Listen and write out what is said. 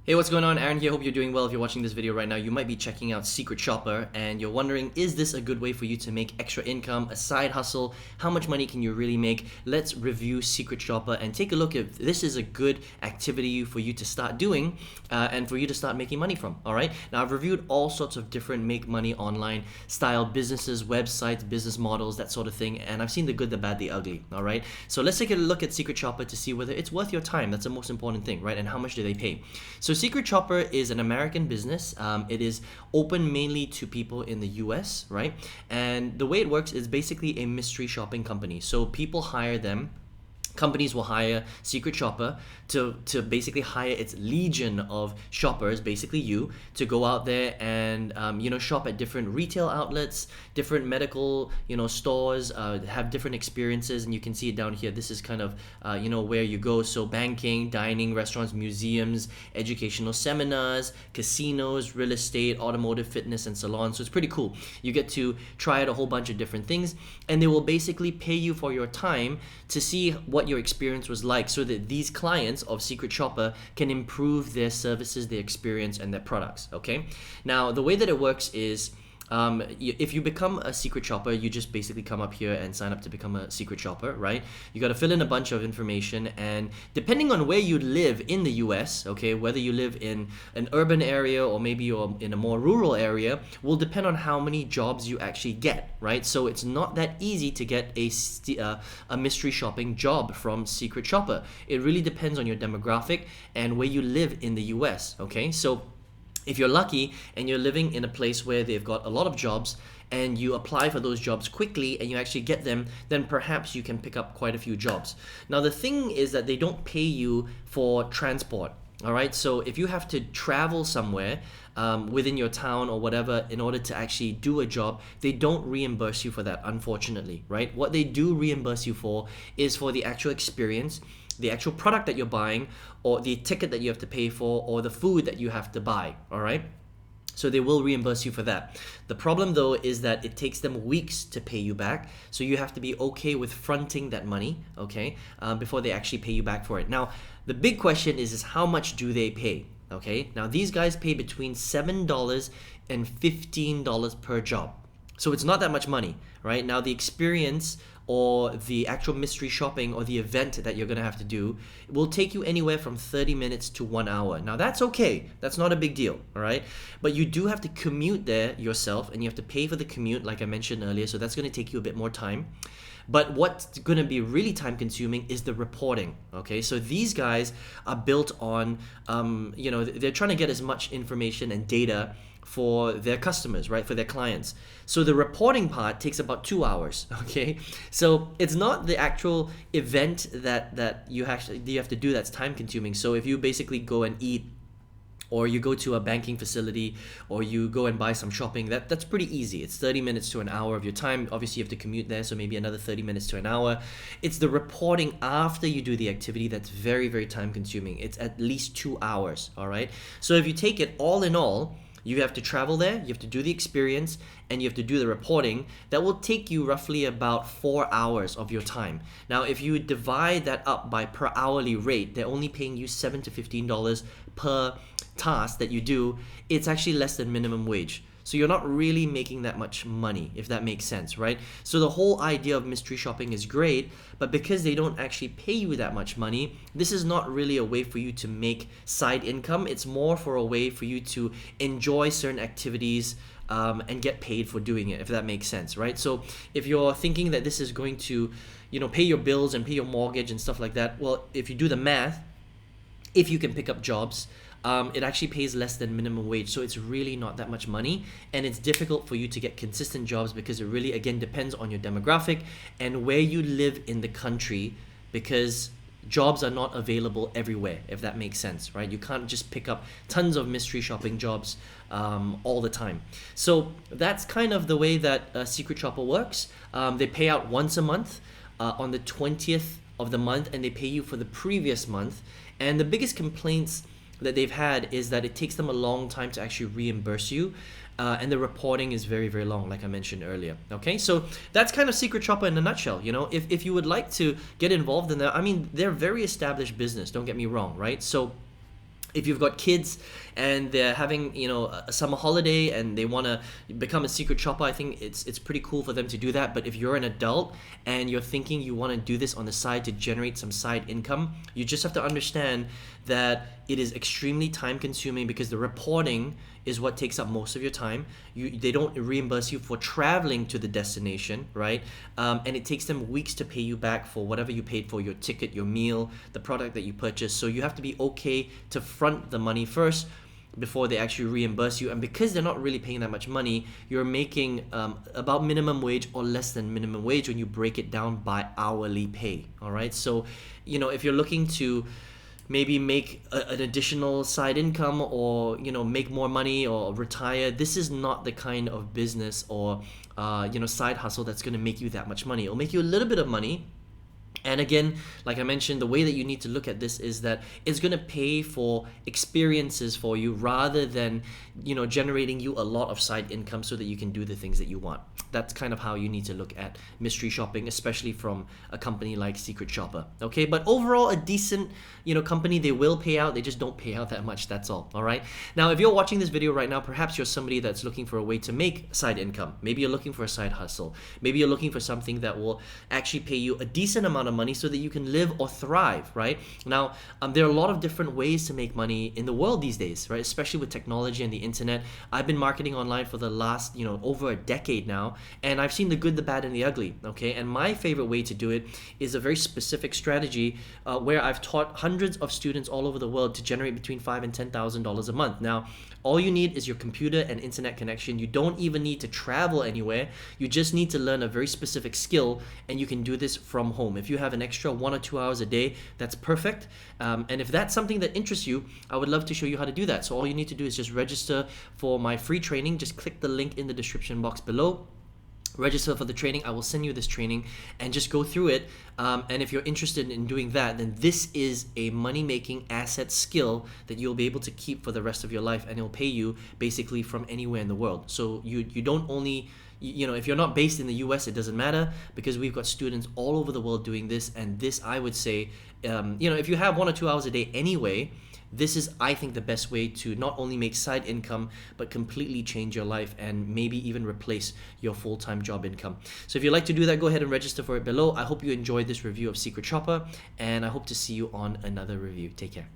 Hey, what's going on? Aaron here. Hope you're doing well. If you're watching this video right now, you might be checking out Secret Shopper and you're wondering, is this a good way for you to make extra income, a side hustle? How much money can you really make? Let's review Secret Shopper and take a look if this is a good activity for you to start doing and for you to start making money from, all right? Now, I've reviewed all sorts of different make money online style businesses, websites, business models, that sort of thing, and I've seen the good, the bad, the ugly, all right? So let's take a look at Secret Shopper to see whether it's worth your time. That's the most important thing, right? And how much do they pay? So Secret Shopper is an American business. It is open mainly to people in the US, right? And the way it works is basically a mystery shopping company. So people hire them. Companies will hire Secret Shopper to basically hire its legion of shoppers, basically you, to go out there and shop at different retail outlets, different medical stores, have different experiences, and you can see it down here. This is kind of where you go. So banking, dining, restaurants, museums, educational seminars, casinos, real estate, automotive, fitness, and salons. So it's pretty cool. You get to try out a whole bunch of different things, and they will basically pay you for your time to see what your experience was like, so that these clients of Secret Shopper can improve their services, their experience, and their products. Okay, now the way that it works is if you become a Secret Shopper, you just basically come up here and sign up to become a Secret Shopper, right? You got to fill in a bunch of information, and depending on where you live in the US, okay, whether you live in an urban area or maybe you're in a more rural area, will depend on how many jobs you actually get, right? So it's not that easy to get a mystery shopping job from Secret Shopper. It really depends on your demographic and where you live in the US, okay? So if you're lucky and you're living in a place where they've got a lot of jobs and you apply for those jobs quickly and you actually get them, then perhaps you can pick up quite a few jobs. Now, the thing is that they don't pay you for transport. All right, so if you have to travel somewhere within your town or whatever in order to actually do a job, they don't reimburse you for that, unfortunately, right? What they do reimburse you for is for the actual experience, the actual product that you're buying, or the ticket that you have to pay for, or the food that you have to buy, all right? So they will reimburse you for that. The problem though is that it takes them weeks to pay you back. So you have to be okay with fronting that money, okay, before they actually pay you back for it. Now, the big question is how much do they pay? Okay, now these guys pay between $7 and $15 per job. So it's not that much money, right? Now the experience or the actual mystery shopping or the event that you're gonna have to do will take you anywhere from 30 minutes to 1 hour. Now that's okay, that's not a big deal, all right? But you do have to commute there yourself and you have to pay for the commute like I mentioned earlier, so that's gonna take you a bit more time. But what's gonna be really time consuming is the reporting, okay? So these guys are built on, they're trying to get as much information and data for their customers, right? For their clients. So the reporting part takes about 2 hours, okay? So it's not the actual event that you have to do that's time consuming. So if you basically go and eat, or you go to a banking facility, or you go and buy some shopping, that's pretty easy. It's 30 minutes to an hour of your time. Obviously you have to commute there, so maybe another 30 minutes to an hour. It's the reporting after you do the activity that's very, very time consuming. It's at least 2 hours, all right? So if you take it all in all, you have to travel there, you have to do the experience, and you have to do the reporting. That will take you roughly about 4 hours of your time. Now, if you divide that up by per hourly rate, they're only paying you $7 to $15 per task that you do. It's actually less than minimum wage. So you're not really making that much money, if that makes sense, right? So the whole idea of mystery shopping is great, but because they don't actually pay you that much money, this is not really a way for you to make side income. It's more for a way for you to enjoy certain activities and get paid for doing it, if that makes sense, right? So if you're thinking that this is going to, pay your bills and pay your mortgage and stuff like that, well, if you do the math, if you can pick up jobs, it actually pays less than minimum wage, so it's really not that much money, and it's difficult for you to get consistent jobs because it really, again, depends on your demographic and where you live in the country, because jobs are not available everywhere, if that makes sense, right? You can't just pick up tons of mystery shopping jobs all the time. So that's kind of the way that Secret Shopper works. They pay out once a month on the 20th of the month, and they pay you for the previous month. And the biggest complaints that they've had is that it takes them a long time to actually reimburse you, and the reporting is very, very long, like I mentioned earlier. Okay, so that's kind of Secret Shopper in a nutshell. If you would like to get involved in that, I mean, they're a very established business, don't get me wrong, right? So If you've got kids and they're having, a summer holiday and they want to become a secret shopper, I think it's pretty cool for them to do that. But if you're an adult and you're thinking you want to do this on the side to generate some side income, you just have to understand that it is extremely time consuming, because the reporting is what takes up most of your time. They don't reimburse you for traveling to the destination, right? And it takes them weeks to pay you back for whatever you paid for, your ticket, your meal, the product that you purchased. So you have to be okay to front the money first before they actually reimburse you. And because they're not really paying that much money, you're making about minimum wage or less than minimum wage when you break it down by hourly pay. All right, so if you're looking to maybe make an additional side income, or make more money or retire, this is not the kind of business or side hustle that's going to make you that much money. It'll make you a little bit of money. And again, like I mentioned, the way that you need to look at this is that it's going to pay for experiences for you, rather than generating you a lot of side income so that you can do the things that you want. That's kind of how you need to look at mystery shopping, especially from a company like Secret Shopper. Okay, but overall, a decent company. They will pay out, they just don't pay out that much, that's all. All right, now if you're watching this video right now, perhaps you're somebody that's looking for a way to make side income. Maybe you're looking for a side hustle. Maybe you're looking for something that will actually pay you a decent amount of money so that you can live or thrive, right? Now, there are a lot of different ways to make money in the world these days, right? Especially with technology and the internet. I've been marketing online for the last, over a decade now, and I've seen the good, the bad, and the ugly, okay? And my favorite way to do it is a very specific strategy where I've taught hundreds of students all over the world to generate between $5,000 and $10,000 a month. Now, all you need is your computer and internet connection. You don't even need to travel anywhere. You just need to learn a very specific skill, and you can do this from home. If you have an extra 1 or 2 hours a day, that's perfect. And if that's something that interests you, I would love to show you how to do that. So all you need to do is just register for my free training. Just click the link in the description box below. Register for the training. I will send you this training and just go through it. And if you're interested in doing that, then this is a money-making asset skill that you'll be able to keep for the rest of your life, and it'll pay you basically from anywhere in the world. So you don't only, if you're not based in the US, it doesn't matter, because we've got students all over the world doing this. And this, I would say, if you have 1 or 2 hours a day anyway, this is, I think, the best way to not only make side income, but completely change your life and maybe even replace your full-time job income. So if you'd like to do that, go ahead and register for it below. I hope you enjoyed this review of Secret Shopper, and I hope to see you on another review. Take care.